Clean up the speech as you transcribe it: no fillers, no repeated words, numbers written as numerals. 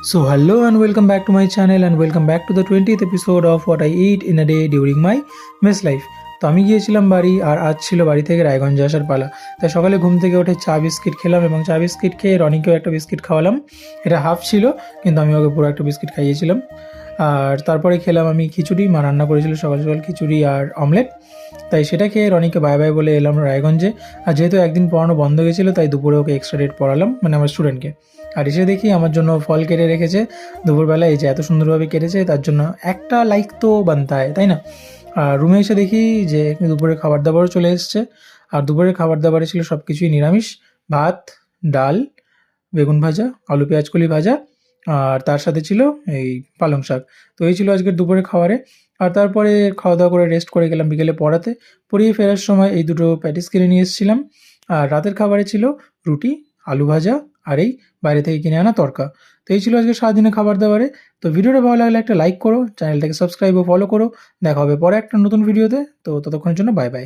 So, hello and welcome back to my channel and welcome back to the 20th episode of What I Eat in a Day During My Mess Life. তো আমি গিয়েছিলাম বাড়ি আর আজ ছিল বাড়ি থেকে রায়গঞ্জে আসার পালা। তাই সকালে ঘুম থেকে উঠে চা বিস্কিট খেলাম এবং চা বিস্কিট খেয়ে রনিকেও একটা বিস্কিট খাওয়ালাম। এটা হাফ ছিল কিন্তু আমি ওকে পুরো একটা বিস্কিট খাইয়েছিলাম। আর তারপরে খেলাম আমি খিচুড়ি, মা রান্না করেছিল সকাল সকাল খিচুড়ি আর অমলেট। তাই সেটা খেয়ে রনিকে বাই বাই বলে এলাম রায়গঞ্জে। আর যেহেতু একদিন পড়ানো বন্ধ গেছিলো তাই দুপুরে ওকে এক্সট্রা ডেট পড়ালাম, মানে আমার স্টুডেন্টকে। আর এসে দেখি আমার জন্য ফল কেটে রেখেছে দুপুরবেলা, এই যে এত সুন্দরভাবে কেটেছে, তার জন্য একটা লাইক তো বানতে হয়, তাই না? আর রুমে এসে দেখি যে দুপুরের খাবার দাবারও চলে এসছে। আর দুপুরের খাবার দাবারে ছিল সব কিছুই নিরামিষ, ভাত, ডাল, বেগুন ভাজা, আলু পেঁয়াজ কলি ভাজা, আর তার সাথে ছিল এই পালং শাক। তো এই ছিল আজকের দুপুরের খাবারে। আর তারপরে খাওয়া দাওয়া করে রেস্ট করে গেলাম বিকেলে পড়াতে। পড়িয়ে ফেরার সময় এই দুটো প্যাটিস কিনে নিয়ে এসেছিলাম। আর রাতের খাবারে ছিল রুটি, আলু ভাজা আর এই বাইরে থেকে কিনে আনা তড়কা। তো এই ছিল আজকে সারাদিনের খাবার দাবারে। তো ভিডিওটা ভালো লাগলে একটা লাইক করো, চ্যানেলটাকে সাবস্ক্রাইব ও ফলো করো। দেখা হবে পরে একটা নতুন ভিডিওতে। তো ততক্ষণের জন্য বাই বাই।